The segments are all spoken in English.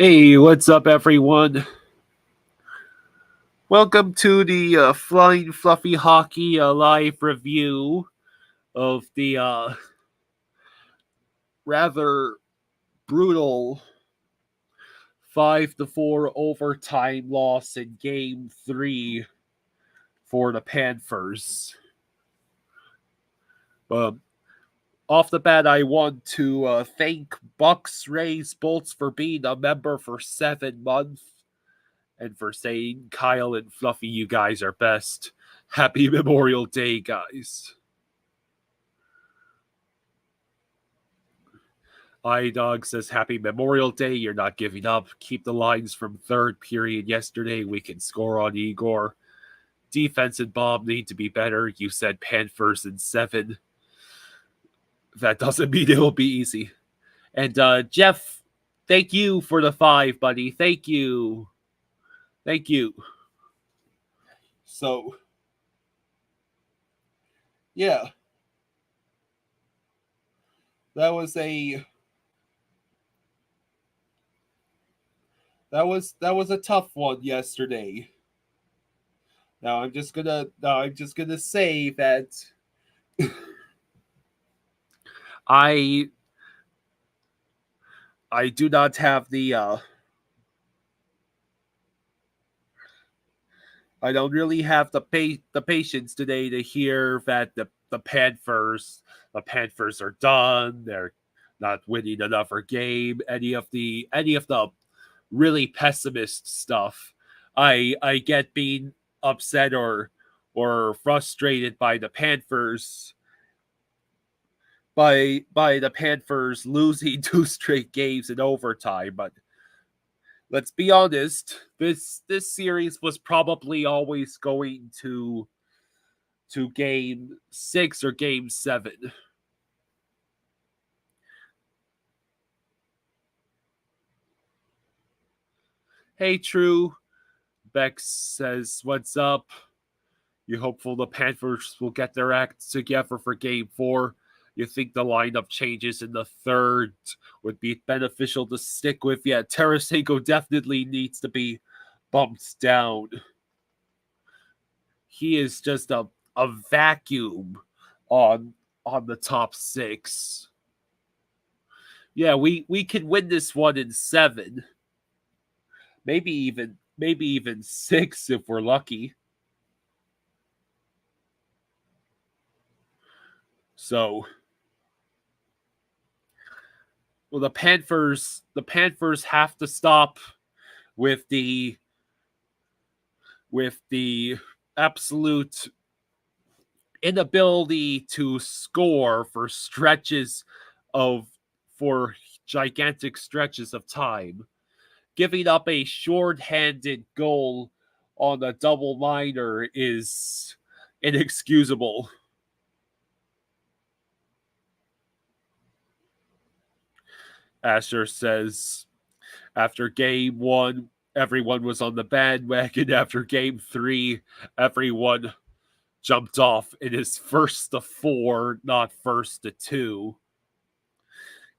Hey, what's up, everyone? Welcome to the Flying Fluffy Hockey live review of the rather brutal 5-4 overtime loss in Game 3 for the Panthers. Off the bat, I want to thank Bucks, Rays, Bolts for being a member for 7 months and for saying, Kyle and Fluffy, you guys are best. Happy Memorial Day, guys. iDog says, Happy Memorial Day. You're not giving up. Keep the lines from third period yesterday. We can score on Igor. Defense and Bob need to be better. You said Panthers in 7. That doesn't mean it'll be easy. And Jeff, thank you for the 5, buddy. Thank you. Thank you. So, yeah. That was a tough one yesterday. Now I'm just gonna say that I do not have the I don't really have the patience today to hear that the Panthers are done. They're not winning another game. Any of the really pessimist stuff. I get being upset or frustrated by the Panthers by the Panthers losing 2 straight games in overtime, but let's be honest, this series was probably always going to game 6 or game 7. Hey, True. Bex says, what's up? You hopeful the Panthers will get their act together for game 4? You think the lineup changes in the third would be beneficial to stick with? Yeah, Tarasenko definitely needs to be bumped down. He is just a vacuum on the top 6. Yeah, we can win this one in 7. Maybe even 6 if we're lucky. So, well, the Panthers have to stop with the absolute inability to score for gigantic stretches of time. Giving up a shorthanded goal on a double minor is inexcusable. Asher says, after game 1, everyone was on the bandwagon. After game 3, everyone jumped off. It is 1-4, not 1-2.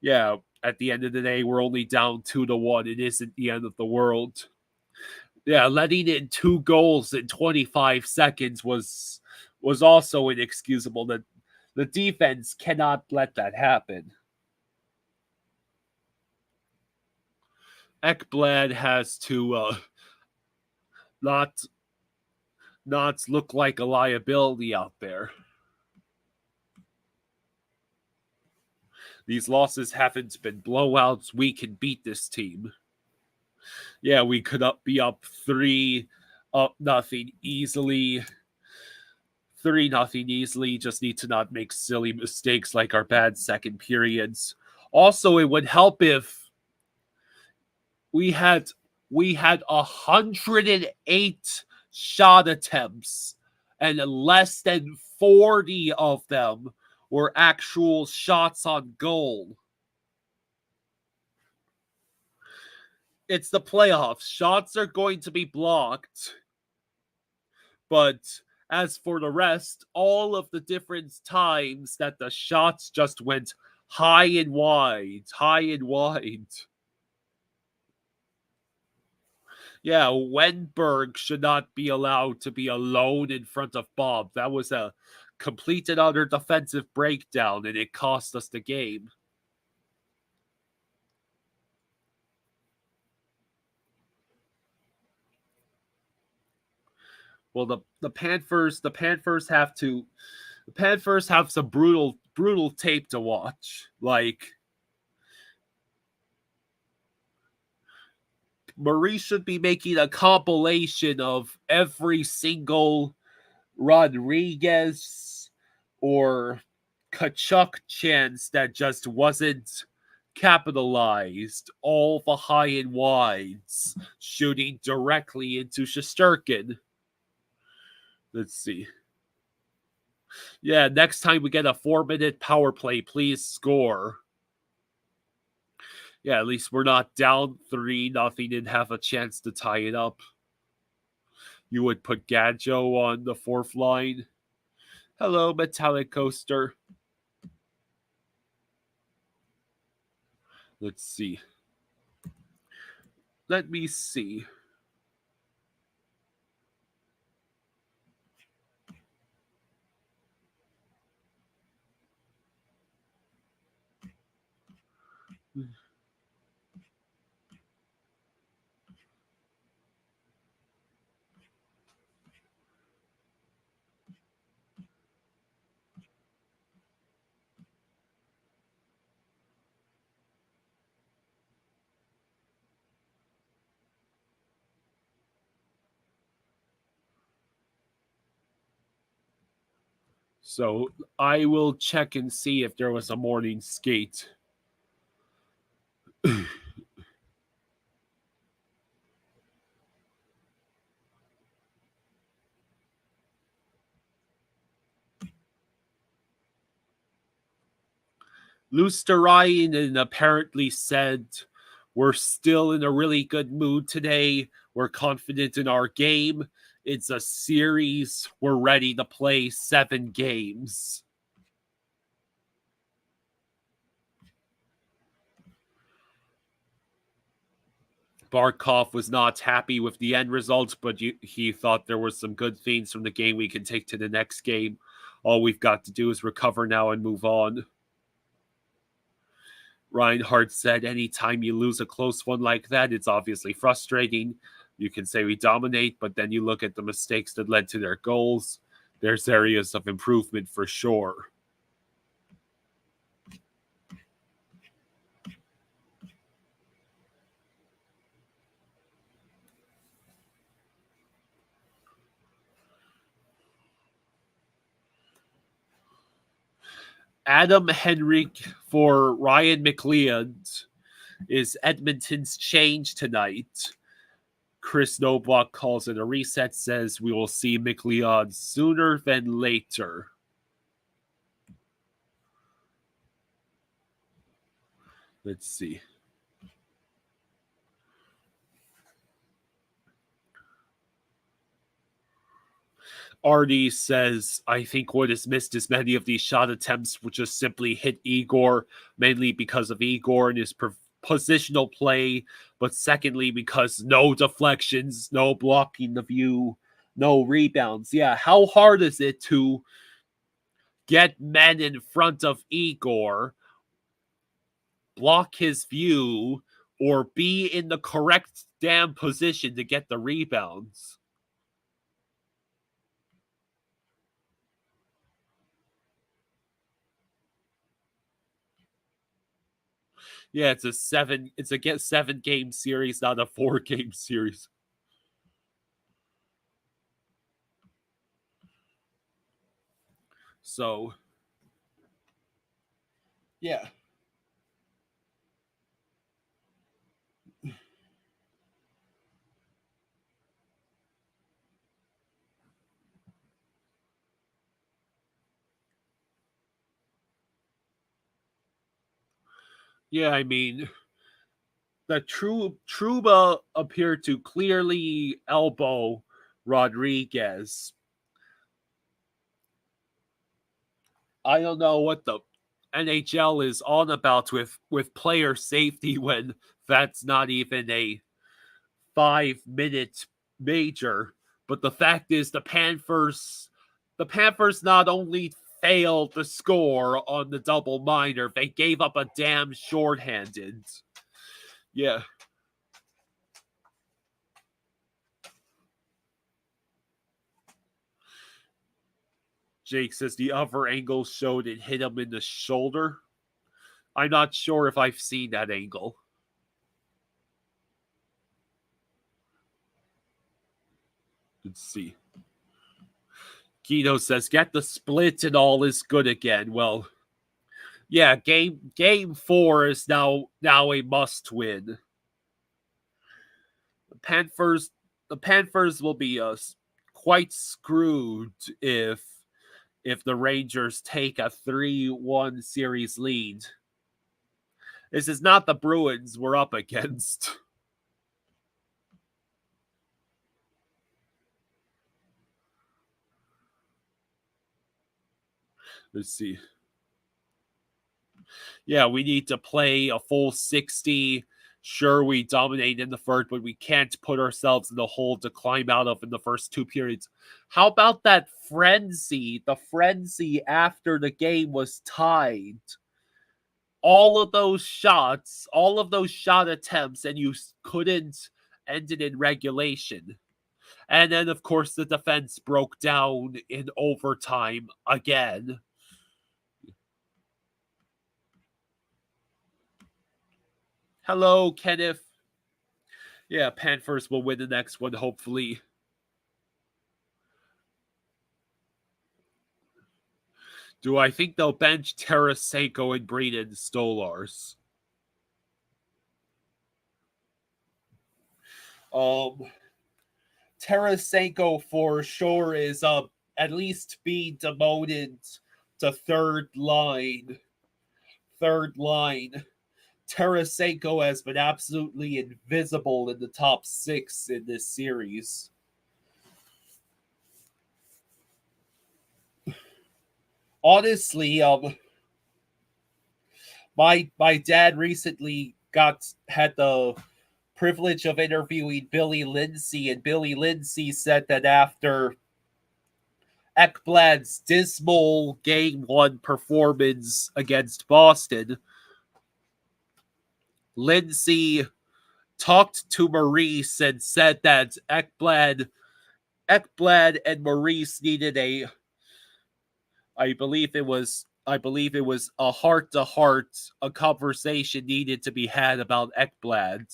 Yeah, at the end of the day, we're only down 2-1. It isn't the end of the world. Yeah, letting in 2 goals in 25 seconds was also inexcusable. The defense cannot let that happen. Ekblad has to not look like a liability out there. These losses haven't been blowouts. We can beat this team. Yeah, we could be up 3-0 easily. 3-0 easily. Just need to not make silly mistakes like our bad second periods. Also, it would help if we had 108 shot attempts and less than 40 of them were actual shots on goal. It's the playoffs. Shots are going to be blocked. But as for the rest, all of the different times that the shots just went high and wide. Yeah, Wenberg should not be allowed to be alone in front of Bob. That was a complete and utter defensive breakdown, and it cost us the game. Well, the Panthers have some brutal tape to watch. Like, Marie should be making a compilation of every single Rodriguez or Kachuk chance that just wasn't capitalized. All the high and wides shooting directly into Shesterkin. Let's see. Yeah, next time we get a 4-minute power play, please score. Yeah, at least we're not down 3-0 and have a chance to tie it up. You would put Gadjo on the fourth line. Hello, Metallic Coaster. Let's see. Let me see. So I will check and see if there was a morning skate. Lusterainen apparently said, "We're still in a really good mood today. We're confident in our game. It's a series. We're ready to play 7 games." Barkov was not happy with the end result, but he thought there were some good things from the game we can take to the next game. All we've got to do is recover now and move on. Reinhardt said, "Anytime you lose a close one like that, it's obviously frustrating. You can say we dominate, but then you look at the mistakes that led to their goals. There's areas of improvement for sure." Adam Henrik for Ryan McLeod is Edmonton's change tonight. Chris Noblock calls it a reset, says we will see McLeod sooner than later. Let's see. Artie says, "I think what is missed is many of these shot attempts would just simply hit Igor, mainly because of Igor and his positional play, but secondly because no deflections, no blocking the view, no rebounds." Yeah, how hard is it to get men in front of Igor, block his view, or be in the correct damn position to get the rebounds? Yeah, it's a 7-game series, not a 4-game series. So, yeah. Yeah, I mean, the Truba appeared to clearly elbow Rodriguez. I don't know what the NHL is on about with player safety when that's not even a 5-minute major. But the fact is, the Panthers not only failed to score on the double minor, they gave up a damn shorthanded. Yeah. Jake says the other angle showed it hit him in the shoulder. I'm not sure if I've seen that angle. Let's see. Kino says, get the split and all is good again. Well, yeah, game 4 is now a must win. The Panthers will be quite screwed if the Rangers take a 3-1 series lead. This is not the Bruins we're up against. Let's see. Yeah, we need to play a full 60. Sure, we dominate in the third, but we can't put ourselves in the hole to climb out of in the first 2 periods. How about that frenzy? The frenzy after the game was tied. All of those shot attempts, and you couldn't end it in regulation. And then, of course, the defense broke down in overtime again. Hello, Kenneth. Yeah, Panthers will win the next one, hopefully. Do I think they'll bench Tarasenko and Braden Stolars? Tarasenko for sure is at least being demoted to third line. Tarasenko has been absolutely invisible in the top 6 in this series. Honestly, my dad recently had the privilege of interviewing Billy Lindsay, and Billy Lindsay said that after Ekblad's dismal Game 1 performance against Boston, Lindsay talked to Maurice and said that Ekblad and Maurice needed I believe it was a heart-to-heart, a conversation needed to be had about Ekblad.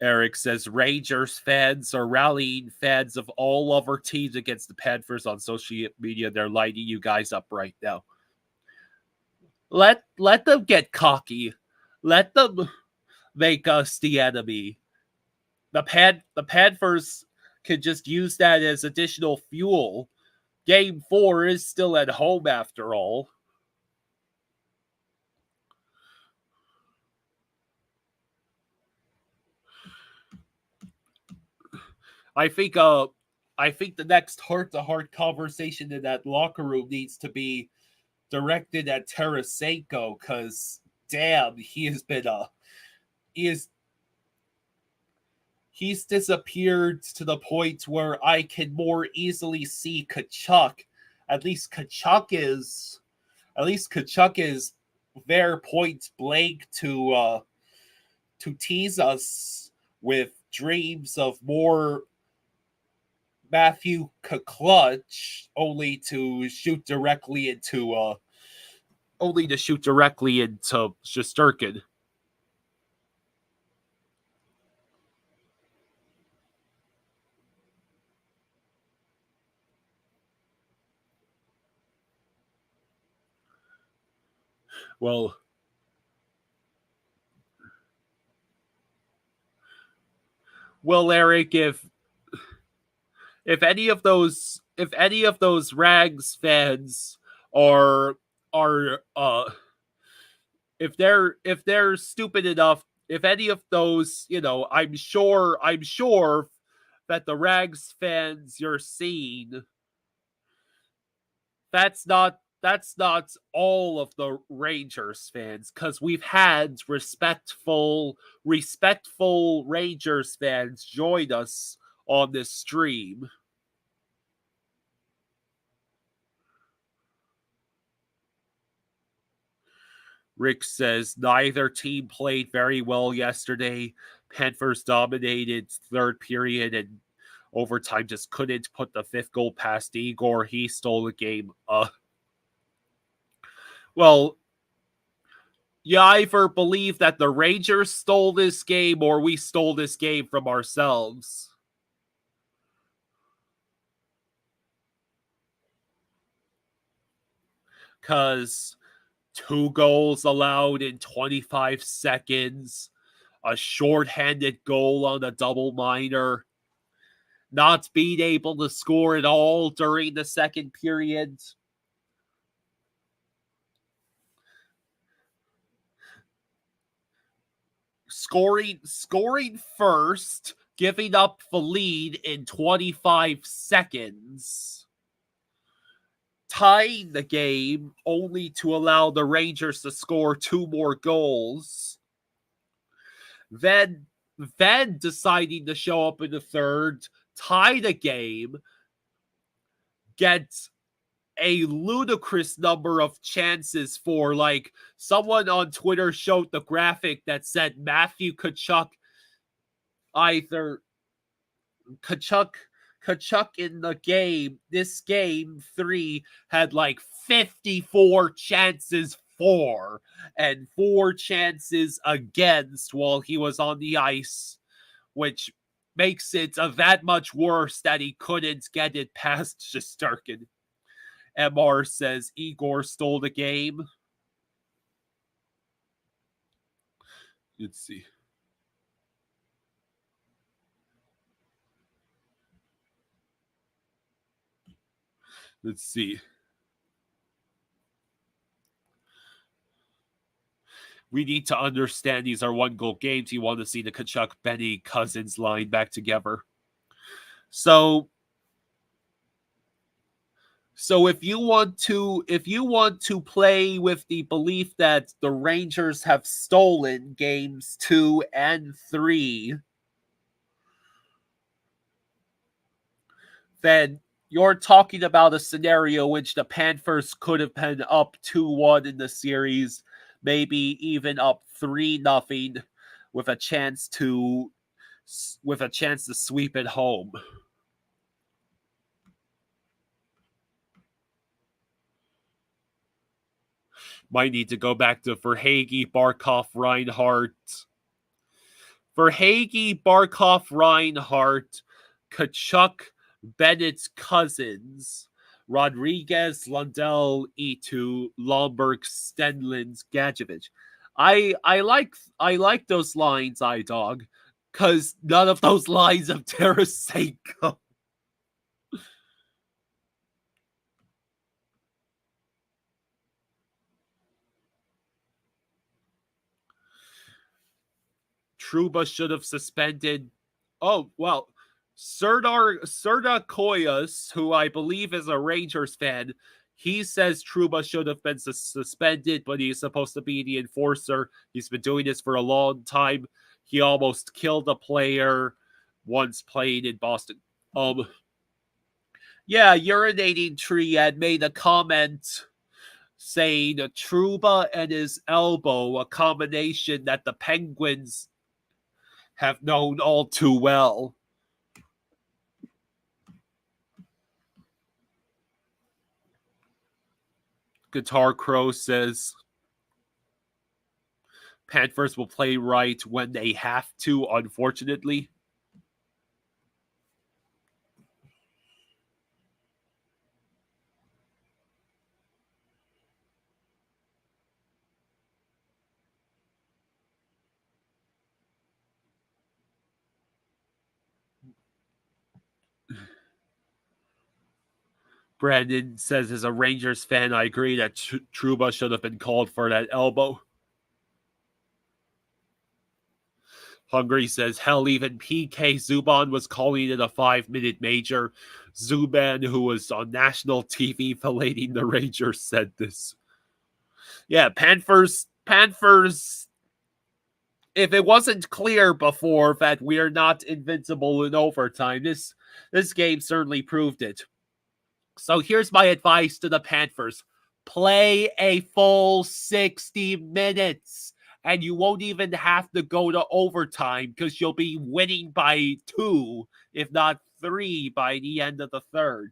Eric says Rangers fans are rallying fans of all other teams against the Panthers on social media. They're lighting you guys up right now. Let them get cocky. Let them make us the enemy. The Panthers can just use that as additional fuel. Game 4 is still at home after all. I think the next heart-to-heart conversation in that locker room needs to be directed at Tarasenko, because damn, he's disappeared to the point where I can more easily see Tkachuk. At least Tkachuk is there point blank to tease us with dreams of more Matthew Clutch, only to shoot directly into Shesterkin. Well, Eric, if any of those Rags fans are if they're stupid enough, if any of those, I'm sure that the Rags fans you're seeing, that's not all of the Rangers fans, because we've had respectful Rangers fans join us on this stream. Rick says neither team played very well yesterday. Panthers dominated third period and overtime just couldn't put the fifth goal past Igor. He stole the game. Well, you either believe that the Rangers stole this game or we stole this game from ourselves. Because 2 goals allowed in 25 seconds, a shorthanded goal on a double minor, not being able to score at all during the second period. Scoring first, giving up the lead in 25 seconds. Tying the game only to allow the Rangers to score 2 more goals. Then deciding to show up in the third, tie the game, get a ludicrous number of chances for, like, someone on Twitter showed the graphic that said Matthew Tkachuk in the game, this game 3 had like 54 chances for and 4 chances against while he was on the ice, which makes it that much worse that he couldn't get it past Shesterkin. MR says Igor stole the game. Let's see. Let's see. We need to understand these are 1-goal games. You want to see the Tkachuk, Benny, Cousins line back together. So if you want to play with the belief that the Rangers have stolen games 2 and 3, then you're talking about a scenario in which the Panthers could have been up 2-1 in the series, maybe even up 3-0 with a chance to sweep it home. Might need to go back to Verhaeghe, Barkov, Reinhart. Verhaeghe, Barkov, Reinhart, Tkachuk, Bennett's Cousins, Rodriguez, Lundell, E2, Lomberg, Stenlins, Gadjevich. I like those lines, iDog, because none of those lines of Tarasenko. Trouba should have suspended. Oh, well, Serdar Koyas, who I believe is a Rangers fan, he says Trouba should have been suspended, but he's supposed to be the enforcer. He's been doing this for a long time. He almost killed a player once playing in Boston. Yeah, Urinating Tree had made a comment saying Trouba and his elbow, a combination that the Penguins have known all too well. Guitar Crow says Panthers will play right when they have to, unfortunately. Brandon says, as a Rangers fan, I agree that Trouba should have been called for that elbow. Hungry says, hell, even PK Zuban was calling it a 5-minute major. Zuban, who was on national TV filleting the Rangers, said this. Yeah, Panthers, if it wasn't clear before that we're not invincible in overtime, this game certainly proved it. So here's my advice to the Panthers. Play a full 60 minutes. And you won't even have to go to overtime because you'll be winning by 2, if not 3, by the end of the third.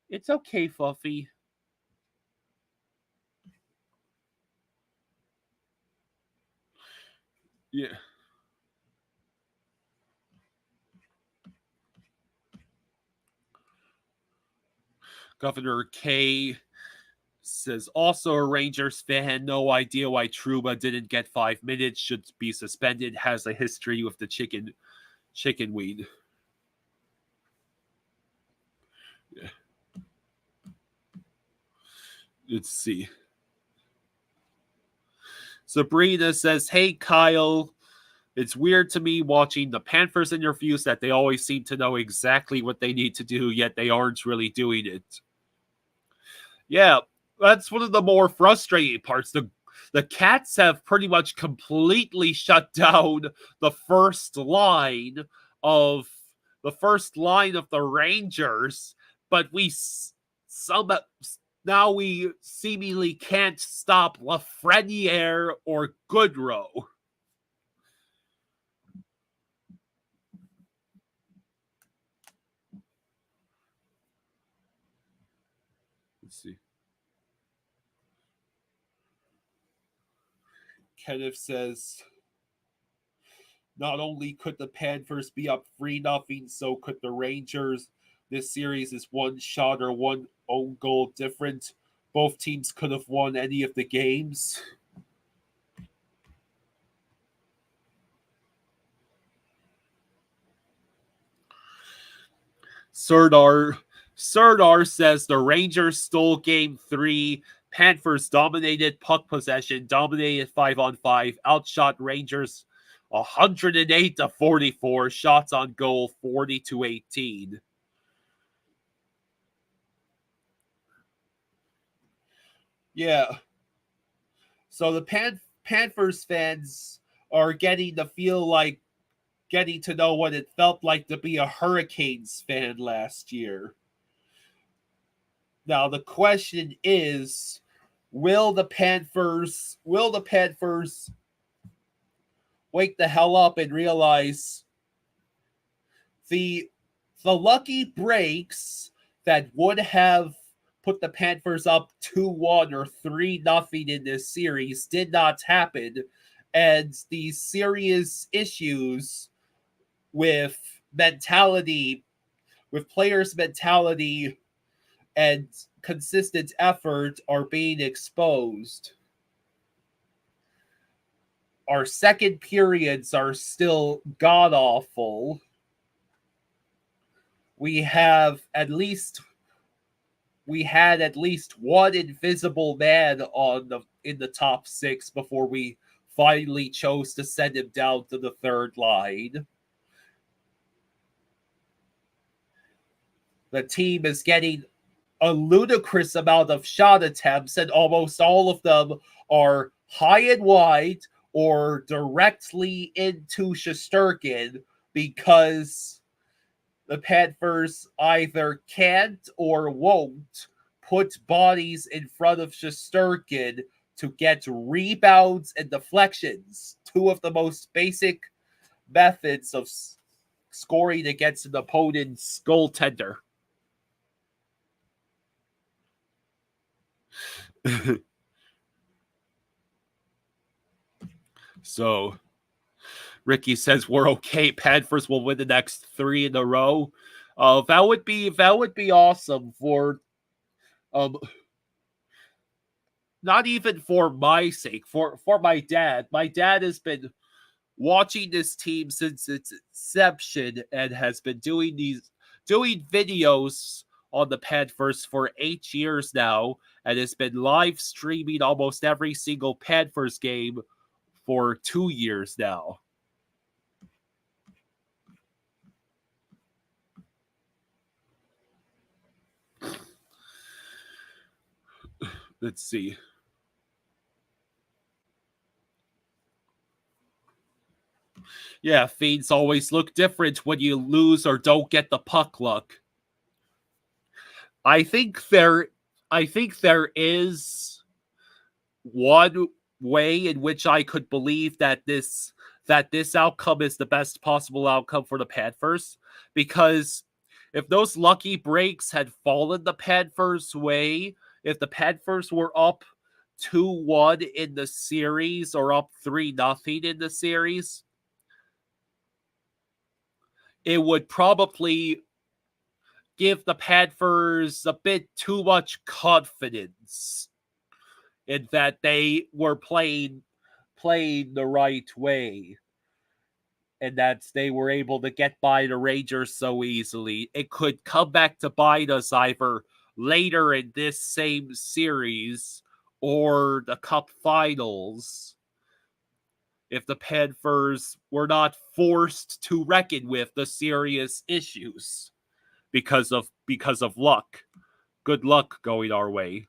It's okay, Fluffy. Yeah. Governor K says, also a Rangers fan, no idea why Trouba didn't get 5 minutes, should be suspended, has a history with the chicken weed. Yeah. Let's see. Sabrina says, hey, Kyle, it's weird to me watching the Panthers interviews that they always seem to know exactly what they need to do, yet they aren't really doing it. Yeah, that's one of the more frustrating parts. The Cats have pretty much completely shut down the first line of the Rangers, but now we seemingly can't stop Lafreniere or Goodrow. Let's see. Kenneth says, not only could the Panthers be up 3-0, so could the Rangers. This series is one shot or one own goal different. Both teams could have won any of the games. Serdar says the Rangers stole game 3. Panthers dominated puck possession, dominated 5-on-5, outshot Rangers 108-44, shots on goal 40-18. Yeah. So the Panthers fans are getting to know what it felt like to be a Hurricanes fan last year. Now the question is, will the Panthers wake the hell up and realize the lucky breaks that would have put the Panthers up 2-1 or 3-0 in this series did not happen, and these serious issues with players' mentality and consistent effort are being exposed. Our second periods are still god awful. We had at least one invisible man in the top 6 before we finally chose to send him down to the third line. The team is getting a ludicrous amount of shot attempts, and almost all of them are high and wide or directly into Shesterkin, because the Panthers either can't or won't put bodies in front of Shesterkin to get rebounds and deflections, 2 of the most basic methods of scoring against an opponent's goaltender. So Ricky says we're okay. Panthers will win the next 3 in a row. That would be awesome for not even for my sake, for my dad. My dad has been watching this team since its inception and has been doing videos on the Panthers for 8 years now, and has been live streaming almost every single Panthers game for 2 years now. Let's see. Yeah, feeds always look different when you lose or don't get the puck luck. I think there is one way in which I could believe that this outcome is the best possible outcome for the Panthers, because if those lucky breaks had fallen the Panthers' way, if the Panthers were up 2-1 in the series or up 3-0 in the series, it would probably give the Panthers a bit too much confidence in that they were playing the right way and that they were able to get by the Rangers so easily. It could come back to bite us either later in this same series or the Cup Finals if the Panthers were not forced to reckon with the serious issues because of luck. Good luck going our way.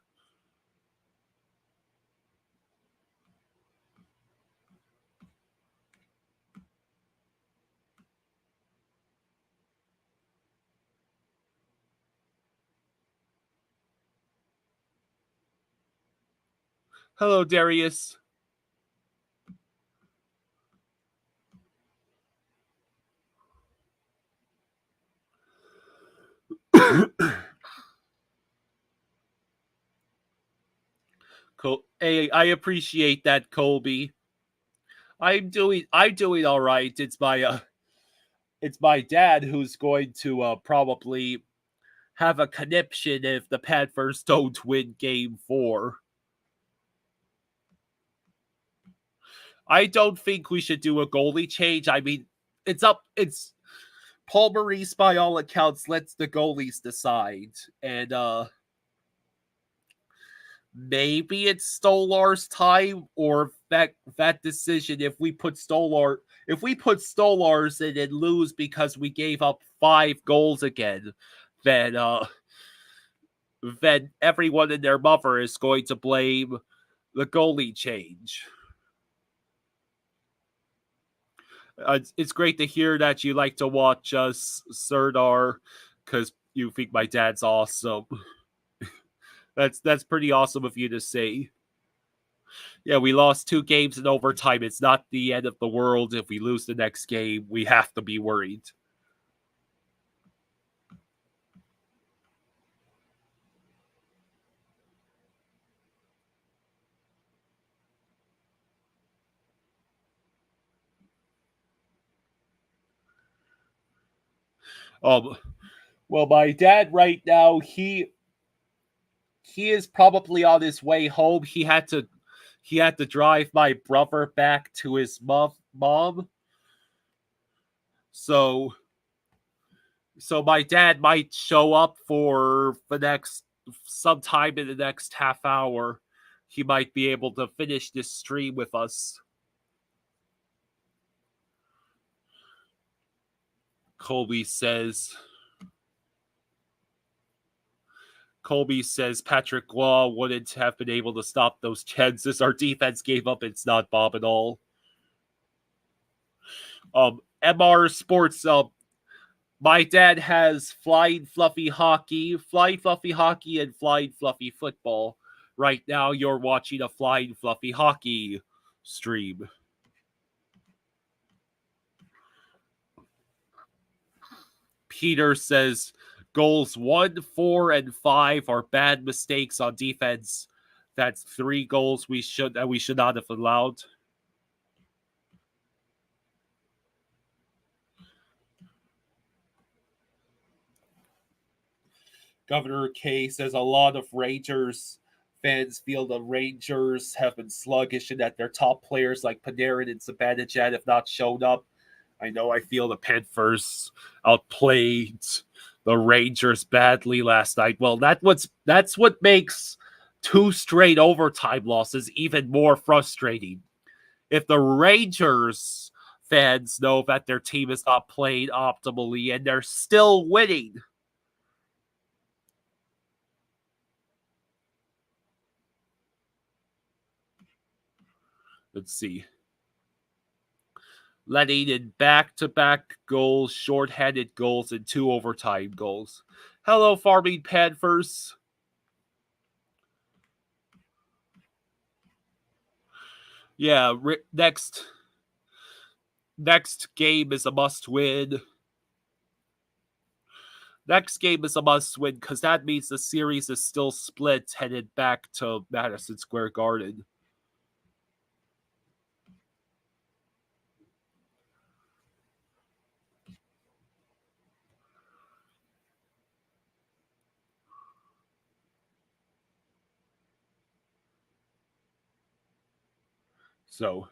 Hello, Darius. Hey, I appreciate that, Colby. I'm doing all right. It's my dad who's going to probably have a conniption if the Panthers don't win Game 4. I don't think we should do a goalie change. I mean, it's Paul Maurice, by all accounts, lets the goalies decide. And maybe it's Stolar's time, or that decision if we put Stolars in and lose because we gave up 5 goals again, then everyone and their mother is going to blame the goalie change. It's great to hear that you like to watch us, Serdar, because you think my dad's awesome. That's pretty awesome of you to say. Yeah, we lost 2 games in overtime. It's not the end of the world. If we lose the next game, we have to be worried. Well, my dad right now, he is probably on his way home. He had to drive my brother back to his mom. So my dad might show up for the next sometime in the next half hour. He might be able to finish this stream with us. Colby says Patrick Law wouldn't have been able to stop those chances our defense gave up. It's not Bob at all. MR Sports. My dad has Flying Fluffy Hockey, and Flying Fluffy Football. Right now, you're watching a Flying Fluffy Hockey stream. Peter says goals 1, 4, and 5 are bad mistakes on defense. That's 3 goals we should not have allowed. Governor K says a lot of Rangers fans feel the Rangers have been sluggish and that their top players like Panarin and Zibanejad have not shown up. I know I feel the Panthers outplayed the Rangers badly last night. Well, that's what makes 2 straight overtime losses even more frustrating. If the Rangers fans know that their team is not playing optimally and they're still winning, Let's see. Letting in back-to-back goals, shorthanded goals, and 2 overtime goals. Hello, Farming Panthers. Yeah, next game is a must-win. Next game is a must-win because that means the series is still split headed back to Madison Square Garden. So,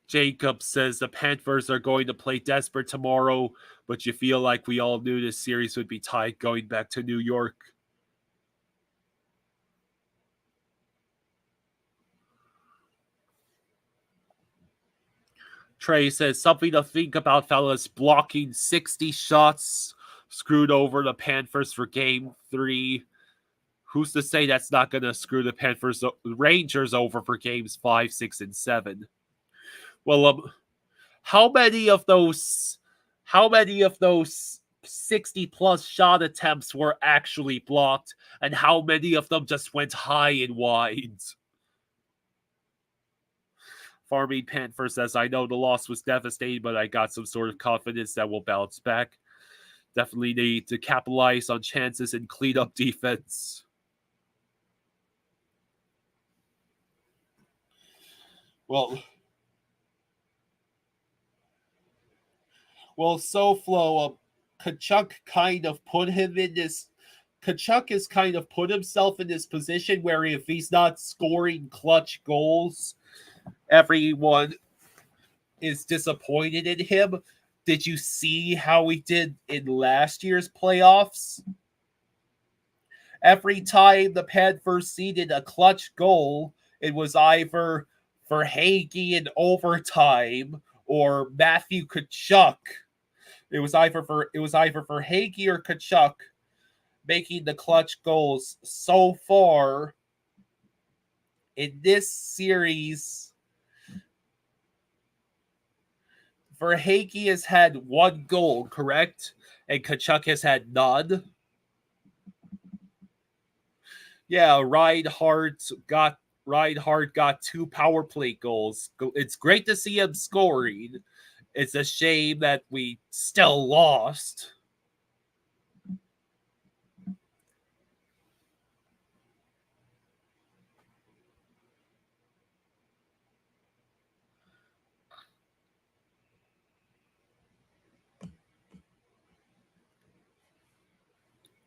Jacob says the Panthers are going to play desperate tomorrow, but you feel like we all knew this series would be tied going back to New York. Trey says something to think about, fellas. Blocking 60 shots screwed over the Panthers for game 3. Who's to say that's not going to screw the Rangers over for games 5, 6, and 7? Well, how many of those 60 plus shot attempts were actually blocked, and how many of them just went high and wide? Farming Panthers says, I know the loss was devastating, but I got some sort of confidence that we'll bounce back. Definitely need to capitalize on chances and clean up defense. Well, SoFlo, Kachuk kind of put him in this. Kachuk has kind of put himself in this position where if he's not scoring clutch goals, everyone is disappointed in him. Did you see how he did in last year's playoffs? Every time the Panthers seeded a clutch goal, it was either for Hagee in overtime or Matthew Kachuk. It was either for Hagee or Kachuk making the clutch goals. So far in this series, Verhaeghe has had 1 goal, correct? And Kachuk has had none. Yeah, Reinhardt got 2 power play goals. It's great to see him scoring. It's a shame that we still lost.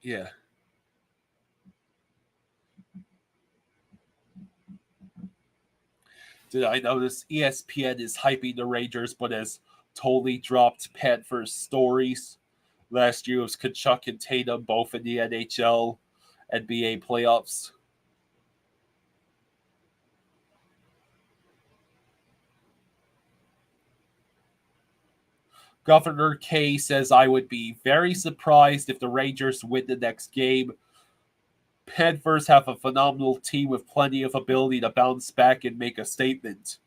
Yeah. Did I notice ESPN is hyping the Rangers, but has totally dropped Panthers stories? Last year was Kachuk and Tatum both in the NHL, NBA playoffs. Governor K says, I would be very surprised if the Rangers win the next game. Panthers have a phenomenal team with plenty of ability to bounce back and make a statement.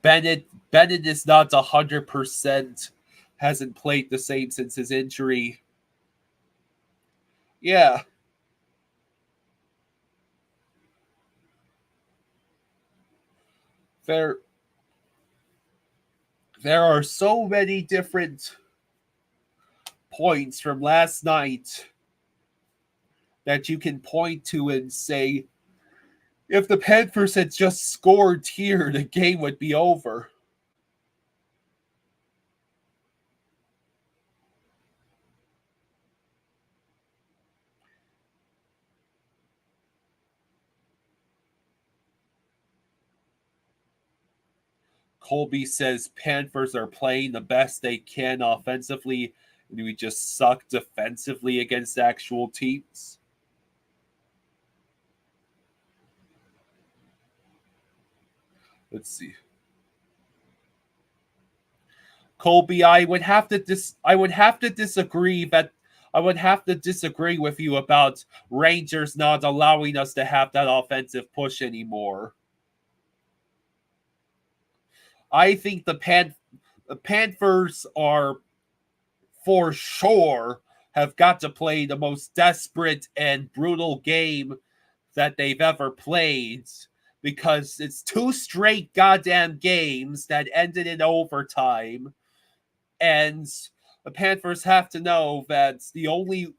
Bennett is not 100%. Hasn't played the same since his injury. Yeah. There are so many different points from last night that you can point to and say, if the Panthers had just scored here, the game would be over. Colby says Panthers are playing the best they can offensively, and we just suck defensively against actual teams. Let's see. Colby, I would have to disagree that I would have to disagree with you about Rangers not allowing us to have that offensive push anymore. I think the Panthers are for sure have got to play the most desperate and brutal game that they've ever played, because it's two straight goddamn games that ended in overtime, and the Panthers have to know that the only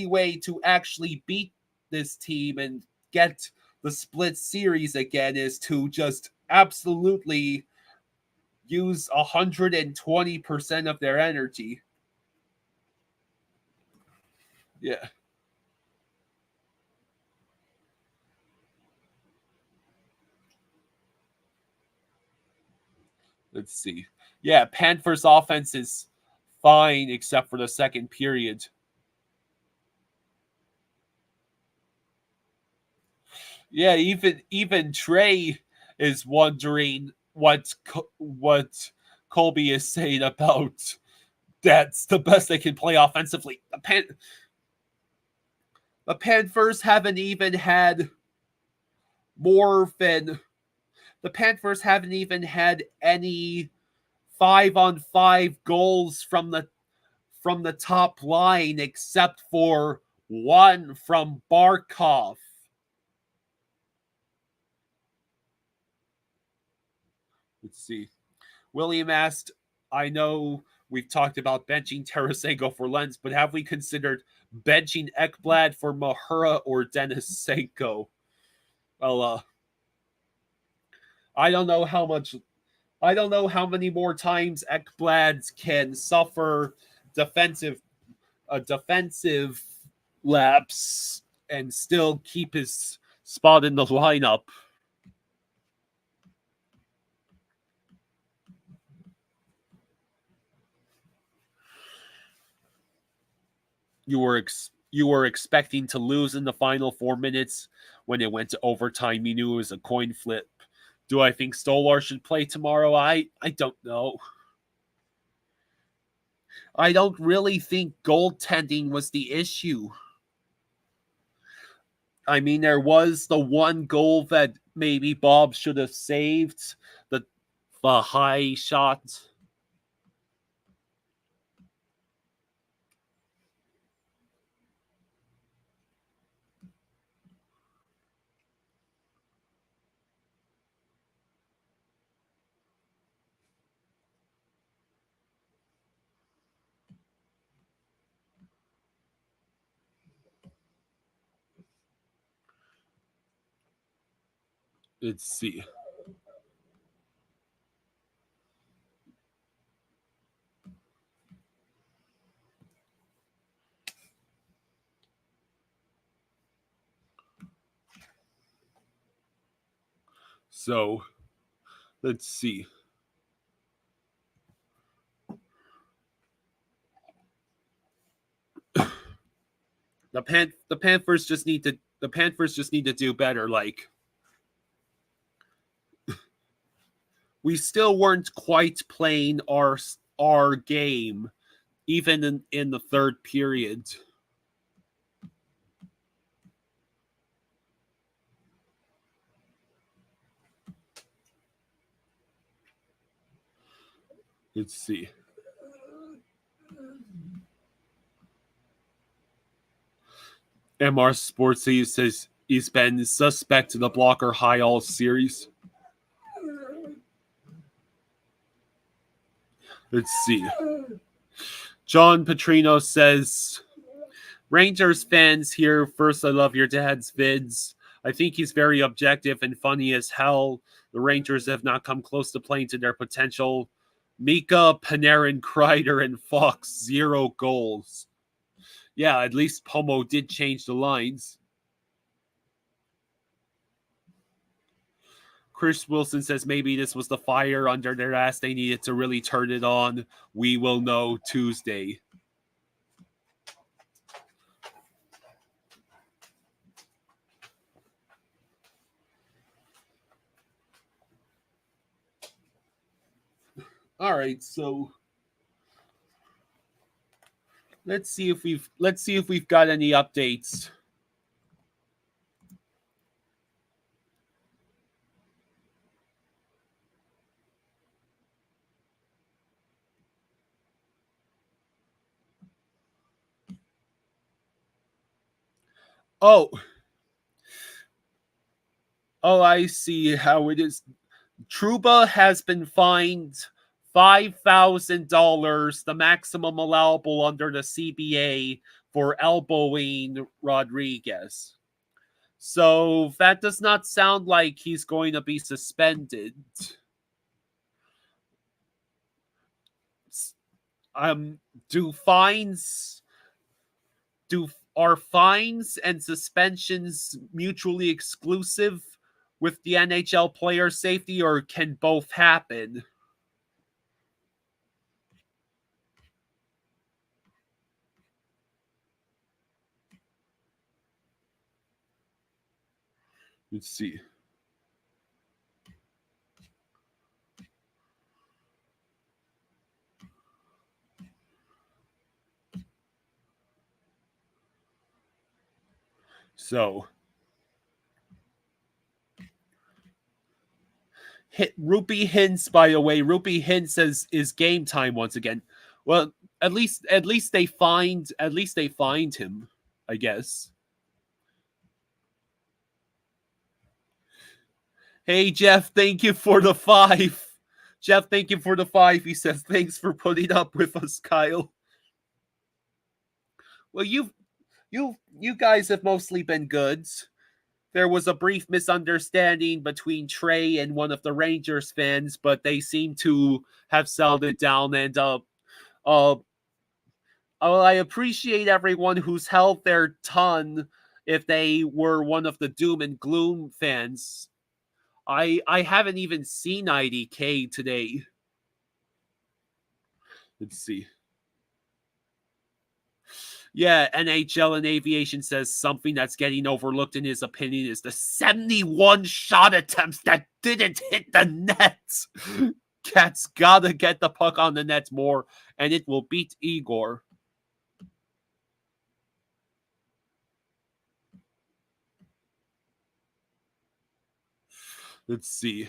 way to actually beat this team and get the split series again is to just absolutely use 120% of their energy. Yeah. Let's see. Yeah, Panthers offense is fine except for the second period. Yeah, even Trey is wondering what Colby is saying about that's the best they can play offensively. The Panthers haven't even had more than the Panthers haven't even had any 5-on-5 goals from the top line except for one from Barkov. Let's see. William asked, I know we've talked about benching Tarasenko for Lens, but have we considered benching Ekblad for Mahura or Denisenko? Well, I don't know how much. I don't know how many more times Ekblad can suffer defensive defensive lapse and still keep his spot in the lineup. You were expecting to lose in the final 4 minutes. When it went to overtime, you knew it was a coin flip. Do I think Stolar should play tomorrow? I don't know. I don't really think goaltending was the issue. I mean, there was the one goal that maybe Bob should have saved, the the high shot. Let's see. So let's see. The Panthers just need to do better. Like, we still weren't quite playing our game even in the third period. Let's see. MR Sports says he's been suspect to the blocker high all series. Let's see. John Petrino says, Rangers fans here, first, I love your dad's vids. I think he's very objective and funny as hell. The Rangers have not come close to playing to their potential. Mika, Panarin, Kreider, and Fox, 0 goals. Yeah, at least Pomo did change the lines. Chris Wilson says maybe this was the fire under their ass. They needed to really turn it on. We will know Tuesday. All right, so Let's see if we've got any updates. Oh, I see how it is. Trouba has been fined $5,000, the maximum allowable under the CBA, for elbowing Rodriguez. So that does not sound like he's going to be suspended. Um, do fines do are fines and suspensions mutually exclusive with the NHL player safety, or can both happen? Let's see. So, Rupee Hintz, by the way, Rupee Hintz says is game time once again. Well, at least they find him, I guess. Hey Jeff, thank you for the 5. Jeff, thank you for the 5. He says thanks for putting up with us, Kyle. Well, you guys have mostly been good. There was a brief misunderstanding between Trey and one of the Rangers fans, but they seem to have settled it down. And I appreciate everyone who's held their tongue if they were one of the doom and gloom fans. I haven't even seen IDK today. Let's see. Yeah, NHL and Aviation says something that's getting overlooked in his opinion is the 71 shot attempts that didn't hit the net. Cat's gotta get the puck on the net more, and it will beat Igor. Let's see.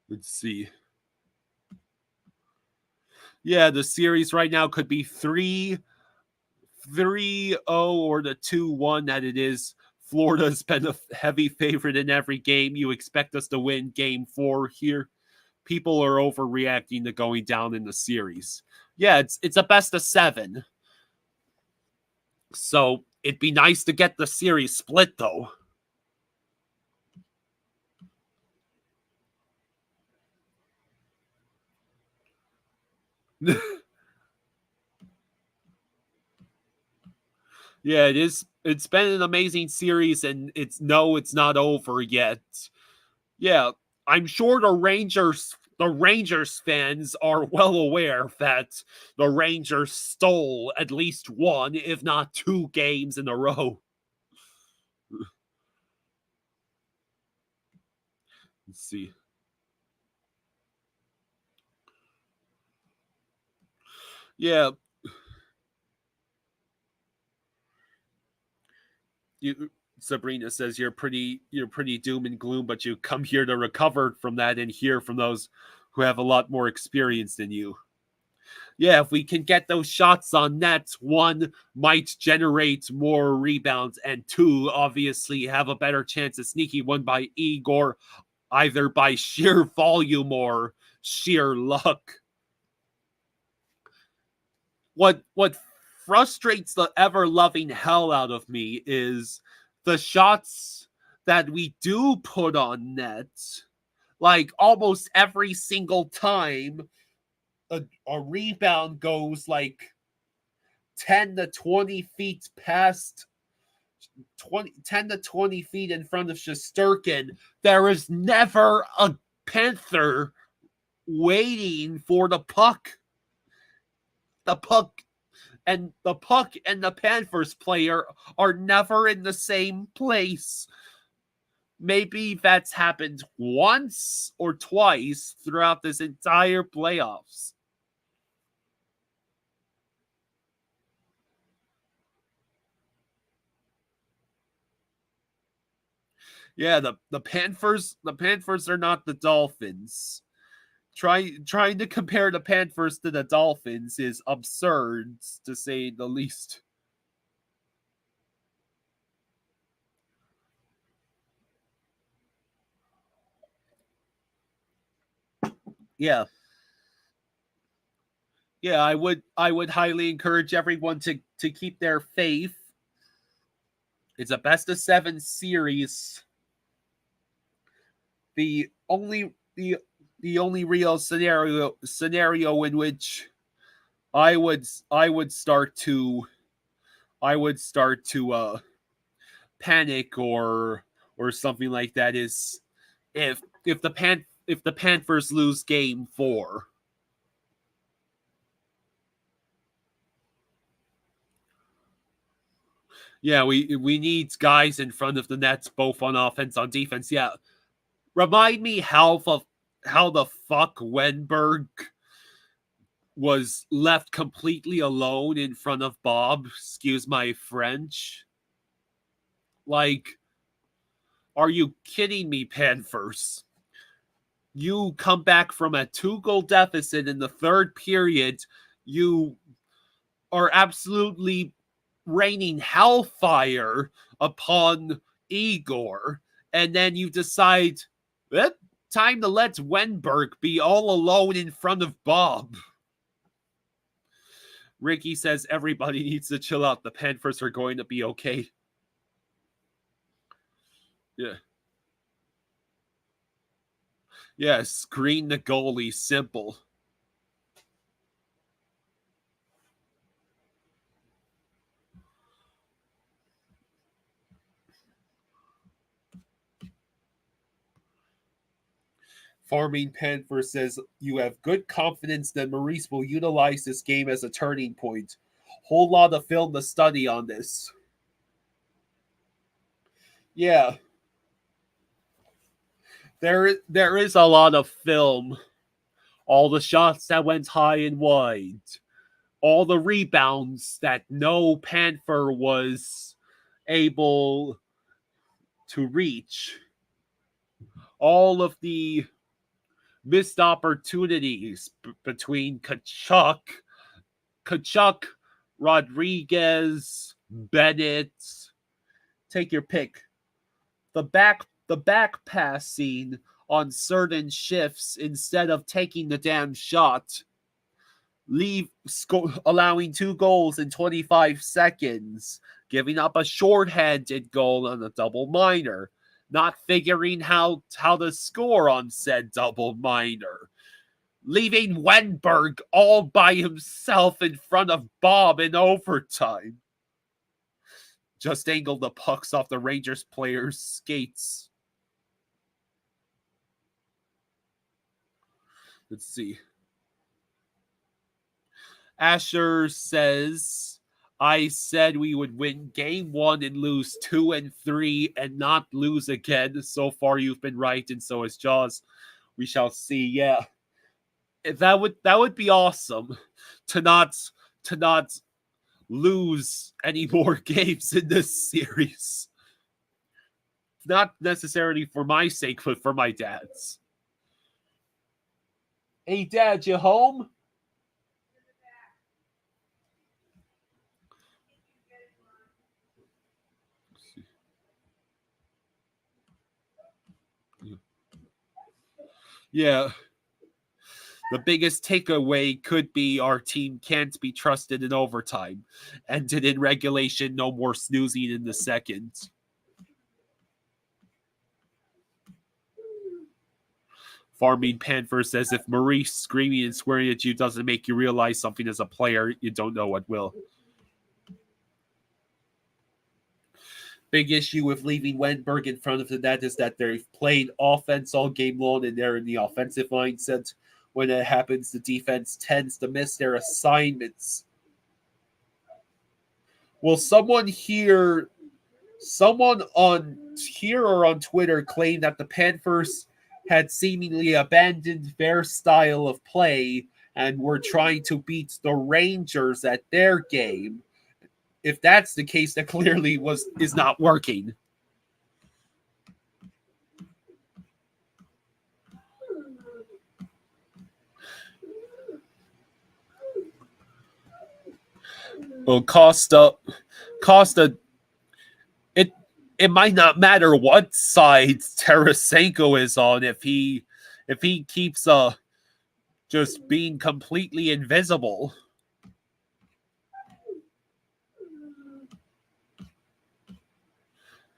Let's see. Yeah, the series right now could be 3-0 or the 2-1 that it is. Florida's been a heavy favorite in every game. You expect us to win game 4 here. People are overreacting to going down in the series. Yeah, it's a best of 7. So it'd be nice to get the series split, though. Yeah, it is. It's been an amazing series, and it's not over yet. Yeah, I'm sure the Rangers fans are well aware that the Rangers stole at least 1, if not 2 games in a row. Let's see. Yeah. Sabrina says you're pretty doom and gloom, but you come here to recover from that and hear from those who have a lot more experience than you. Yeah, if we can get those shots on net, 1 might generate more rebounds, and 2 obviously have a better chance of sneaking one by Igor, either by sheer volume or sheer luck. What frustrates the ever-loving hell out of me is the shots that we do put on net. Like, almost every single time a rebound goes like 10 to 20 feet past 10 to 20 feet in front of Shesterkin, there is never a Panther waiting for the puck. The puck and the puck and the Panthers player are never in the same place. Maybe that's happened once or twice throughout this entire playoffs. Yeah, the Panthers are not the Dolphins. Trying to compare the Panthers to the Dolphins is absurd, to say the least. Yeah. Yeah, I would highly encourage everyone to keep their faith. It's a best of 7 series. The only real scenario in which I would start to panic or something like that is if the Panthers lose game 4. Yeah, we need guys in front of the nets, both on offense, on defense. Yeah, remind me how the fuck Wenberg was left completely alone in front of Bob. Excuse my French. Like, are you kidding me, Panthers? You come back from a 2-goal deficit in the third period. You are absolutely raining hellfire upon Igor, and then you decide, time to let Wenberg be all alone in front of Bob. Ricky says everybody needs to chill out. The Panthers are going to be okay. Yeah. Yeah, screen the goalie. Simple. Farming Panther says you have good confidence that Maurice will utilize this game as a turning point. Whole lot of film to study on this. Yeah. There is a lot of film. All the shots that went high and wide. All the rebounds that no Panther was able to reach. All of the missed opportunities between Kachuk, Rodriguez, Bennett. Take your pick. The back passing on certain shifts instead of taking the damn shot. Allowing 2 goals in 25 seconds, giving up a shorthanded goal on a double minor, not figuring how to score on said double minor, leaving Wenberg all by himself in front of Bob in overtime. Just angled the pucks off the Rangers player's skates. Let's see. Asher says, I said we would win game 1 and lose 2 and 3 and not lose again. So far you've been right, and so is Jaws. We shall see. Yeah. That would be awesome to not lose any more games in this series. Not necessarily for my sake, but for my dad's. Hey, Dad, you home? Yeah. The biggest takeaway could be our team can't be trusted in overtime. Ended in regulation, no more snoozing in the second. Farming Panther says if Maurice screaming and swearing at you doesn't make you realize something as a player, you don't know what will. Big issue with leaving Wenberg in front of the net is that they've played offense all game long and they're in the offensive mindset. When it happens, the defense tends to miss their assignments. Will someone here, someone on here or on Twitter claim that the Panthers had seemingly abandoned their style of play and were trying to beat the Rangers at their game? If that's the case, that clearly is not working. Well, Costa, it it might not matter what side Tarasenko is on if he keeps just being completely invisible.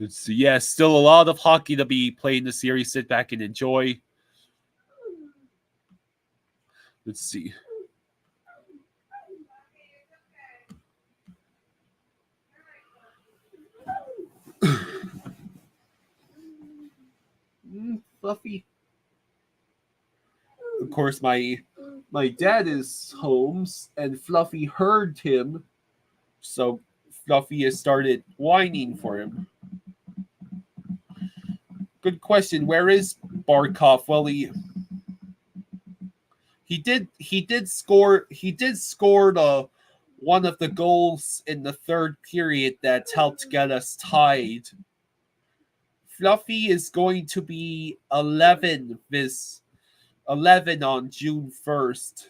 It's still a lot of hockey to be played in the series. Sit back and enjoy. Let's see. Fluffy. Of course, my dad is home, and Fluffy heard him, so Fluffy has started whining for him. Good question. Where is Barkov? Well, he did score one of the goals in the third period that helped get us tied. Fluffy is going to be 11 on June 1st.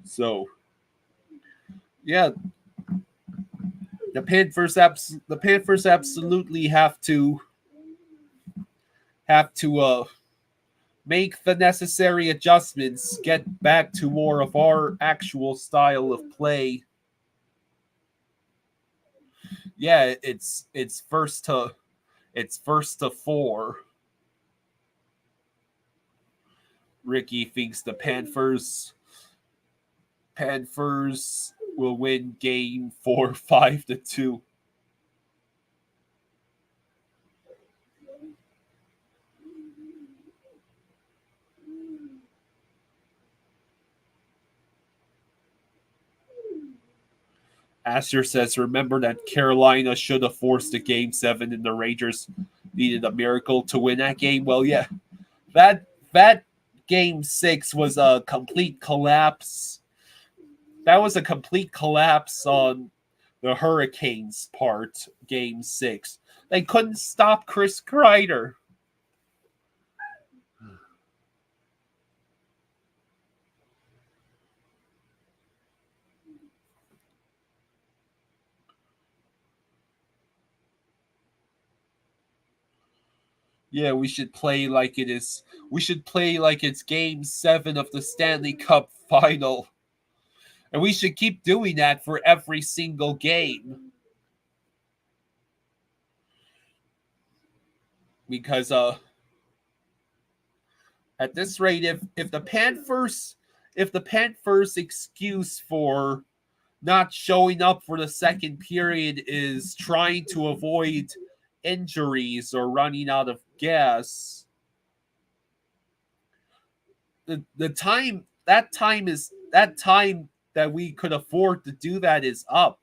So, yeah, the Panthers absolutely have to make the necessary adjustments, get back to more of our actual style of play. Yeah, it's first to 4. Ricky thinks the Panthers will win game 4 5-2. Asher says, remember that Carolina should have forced a game 7 and the Rangers needed a miracle to win that game. Well, yeah, that game 6 was a complete collapse. That was a complete collapse on the Hurricanes' part, game 6. They couldn't stop Chris Kreider. Yeah, we should play like it is. We should play like it's game 7 of the Stanley Cup final. And we should keep doing that for every single game. Because at this rate, if the Panthers excuse for not showing up for the second period is trying to avoid injuries or running out of gas, the time that we could afford to do that is up.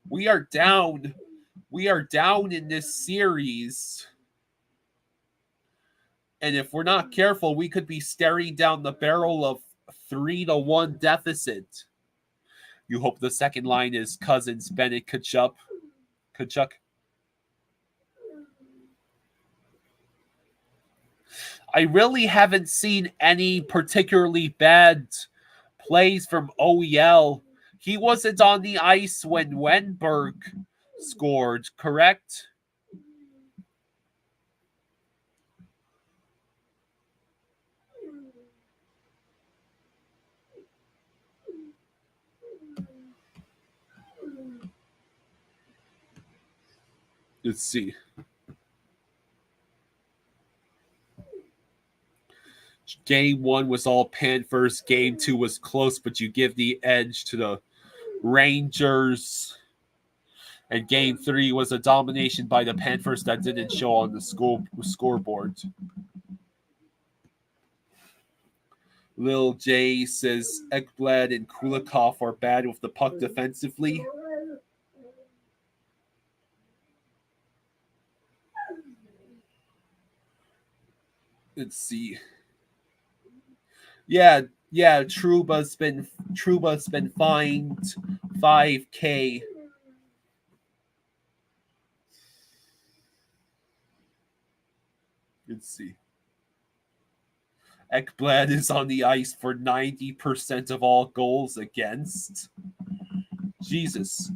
We are down in this series. And if we're not careful, we could be staring down the barrel of 3-1 deficit. You hope the second line is Cousins, Bennett, Kachuk. I really haven't seen any particularly bad plays from OEL. He wasn't on the ice when Wenberg scored, correct? Let's see. Game 1 was all Panthers. Game 2 was close, but you give the edge to the Rangers. And game 3 was a domination by the Panthers that didn't show on the scoreboard. Lil J says Ekblad and Kulikov are bad with the puck defensively. Let's see. Yeah, Truba's been fined $5,000. Let's see. Ekblad is on the ice for 90% of all goals against. Jesus.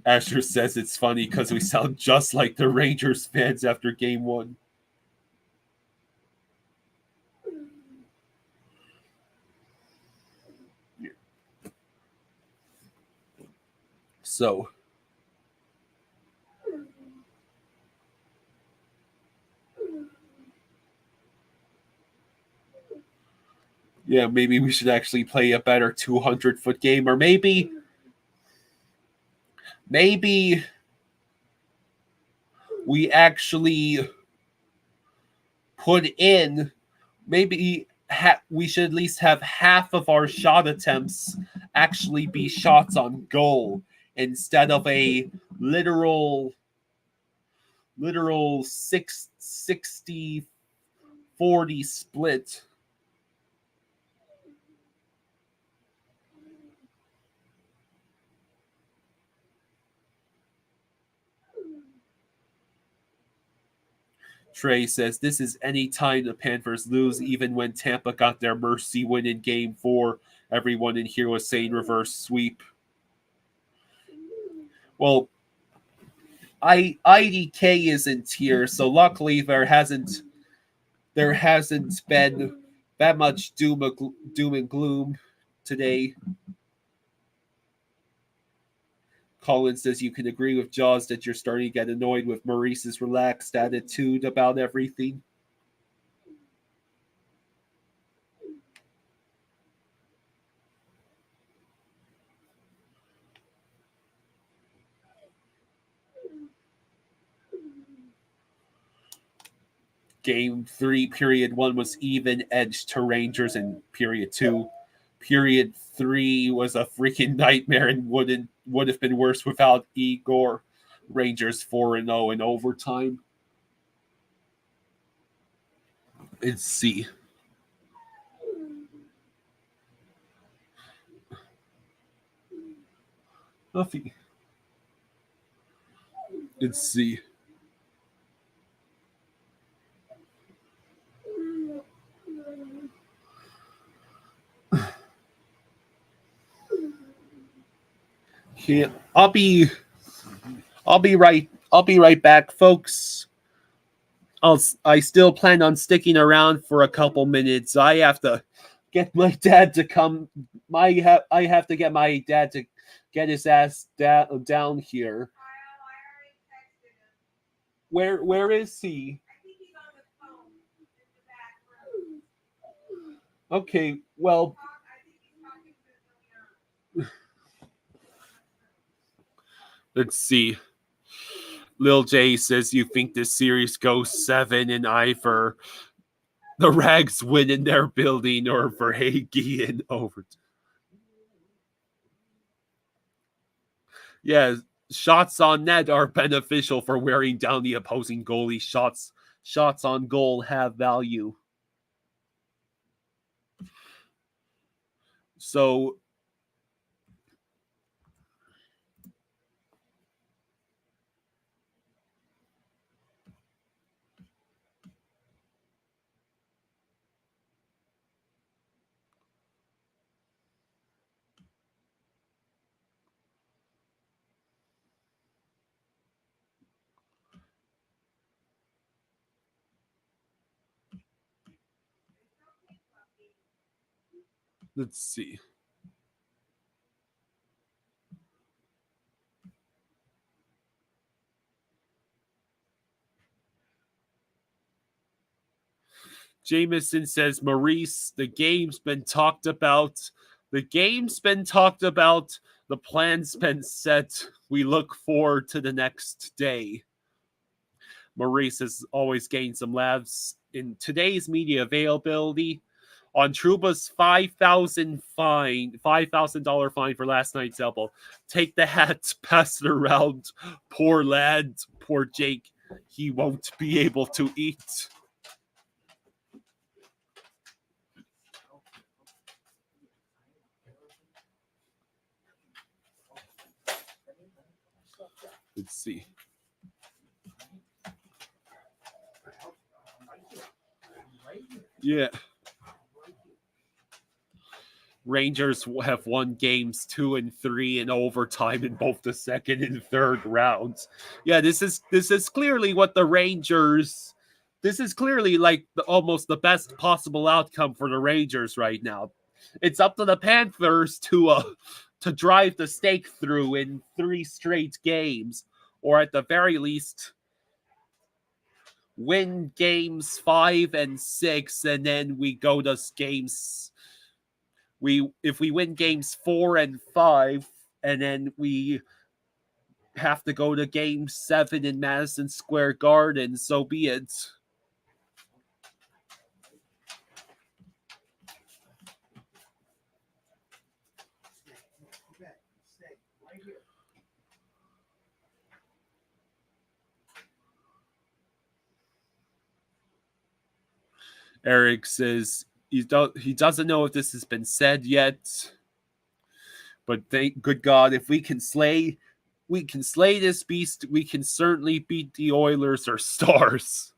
Asher says it's funny because we sound just like the Rangers fans after game 1. So, yeah, maybe we should actually play a better 200-foot game, or maybe we actually put in, we should at least have half of our shot attempts actually be shots on goal instead of a literal 60-40 split. Trey says this is any time the Panthers lose, even when Tampa got their mercy win in game 4. Everyone in here was saying reverse sweep. Well, IDK isn't here, so luckily there hasn't been that much doom and gloom today. Colin says you can agree with Jaws that you're starting to get annoyed with Maurice's relaxed attitude about everything. Game 3, period 1 was even edged to Rangers, and period 2. Period 3 was a freaking nightmare and would have been worse without Igor. Rangers 4-0 in overtime. Let's see. Nothing. Let's see. Yeah, I'll be right back, folks. I still plan on sticking around for a couple minutes. I have to get my dad to come. I have to get my dad to get his ass down here. Where is he? Okay, well, let's see. Lil J says you think this series goes 7 and either the Rags win in their building or for Hagee in overtime. Yeah, shots on net are beneficial for wearing down the opposing goalie. Shots on goal have value. So let's see. Jameson says, Maurice, the game's been talked about. The game's been talked about. The plan's been set. We look forward to the next day. Maurice has always gained some laughs in today's media availability. On Trouba's $5,000 fine for last night's elbow. Take the hat, pass it around. Poor lad, poor Jake. He won't be able to eat. Let's see. Yeah. Rangers have won games 2 and 3 in overtime in both the second and third rounds. Yeah, this is clearly what the Rangers. This is clearly like almost the best possible outcome for the Rangers right now. It's up to the Panthers to drive the stake through in 3 straight games, or at the very least win games 5 and 6, and then we go to games. If we win games 4 and 5, and then we have to go to game 7 in Madison Square Garden, so be it. Eric says he doesn't know if this has been said yet, but thank good God, if we can slay this beast, we can certainly beat the Oilers or Stars.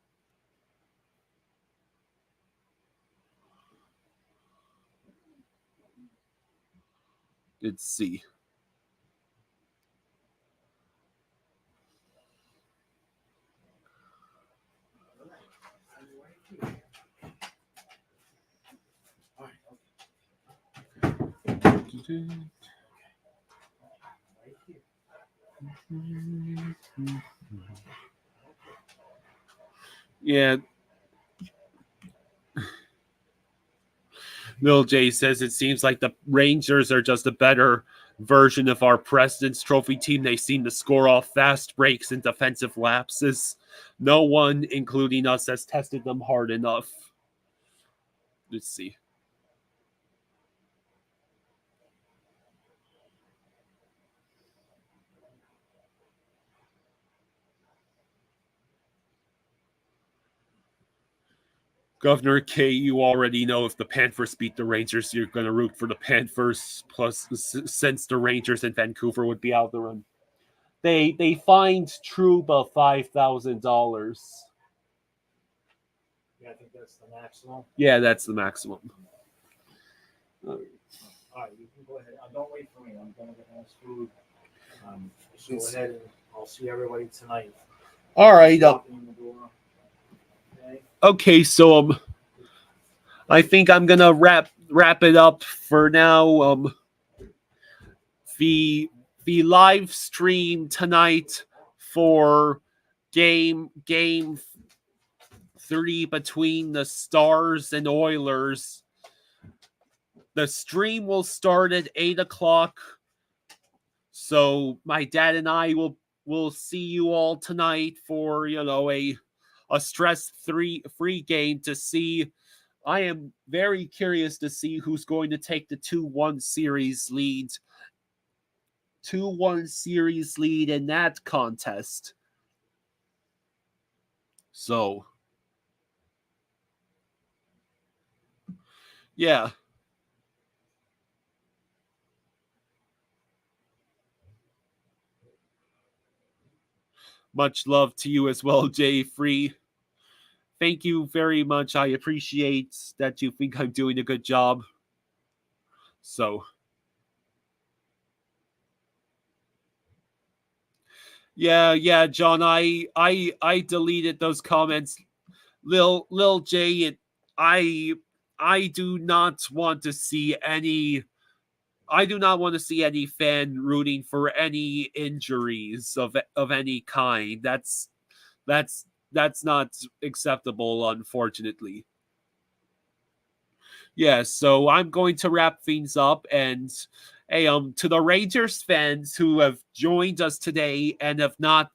Let's see. Yeah. Lil J says it seems like the Rangers are just a better version of our President's Trophy team. They seem to score off fast breaks and defensive lapses. No one, including us, has tested them hard enough. Let's see. Governor K, you already know if the Panthers beat the Rangers, you're going to root for the Panthers. Plus, since the Rangers in Vancouver would be out of the run, they fined Trouba $5,000. Yeah, I think that's the maximum. Yeah, that's the maximum. All right, you can go ahead. Don't wait for me. I'm going to get nice food. Just go ahead and I'll see everybody tonight. All right. Okay, so I think I'm gonna wrap it up for now. The live stream tonight for game 3 between the Stars and Oilers. The stream will start at 8:00. So my dad and I will see you all tonight for a stress-free game to see. I am very curious to see who's going to take the 2-1 series lead. 2-1 series lead in that contest. So, yeah. Much love to you as well, Jay Free. Thank you very much. I appreciate that you think I'm doing a good job. So, yeah, John. I deleted those comments. Lil J. I do not want to see any. I do not want to see any fan rooting for any injuries of any kind. That's not acceptable, unfortunately. Yeah, so I'm going to wrap things up, and hey, to the Rangers fans who have joined us today and have not,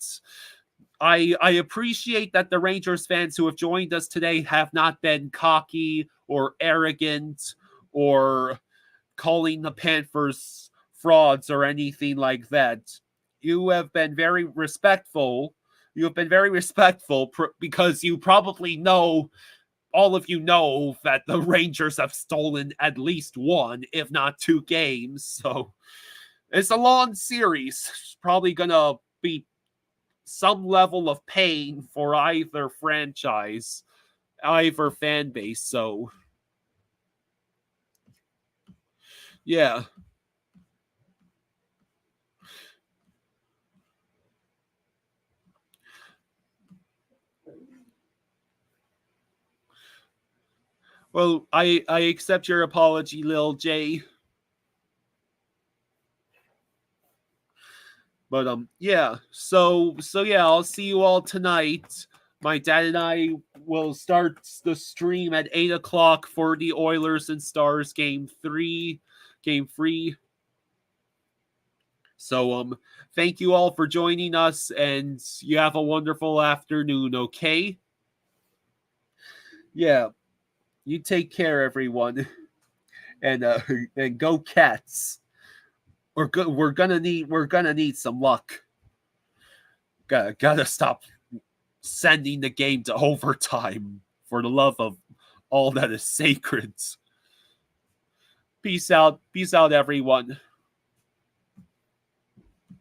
I appreciate that the Rangers fans who have joined us today have not been cocky or arrogant or calling the Panthers frauds or anything like that. You have been very respectful. You have been very respectful because you probably know, all of you know, that the Rangers have stolen at least one, if not two games. So it's a long series. It's probably going to be some level of pain for either franchise, either fan base. So, yeah. Well, I accept your apology, Lil J. But yeah. So yeah, I'll see you all tonight. My dad and I will start the stream at 8 o'clock for the Oilers and Stars game three. So thank you all for joining us, and you have a wonderful afternoon, okay? Yeah. You take care, everyone. And and go Cats. We're gonna need some luck. Gotta stop sending the game to overtime, for the love of all that is sacred. Peace out, everyone.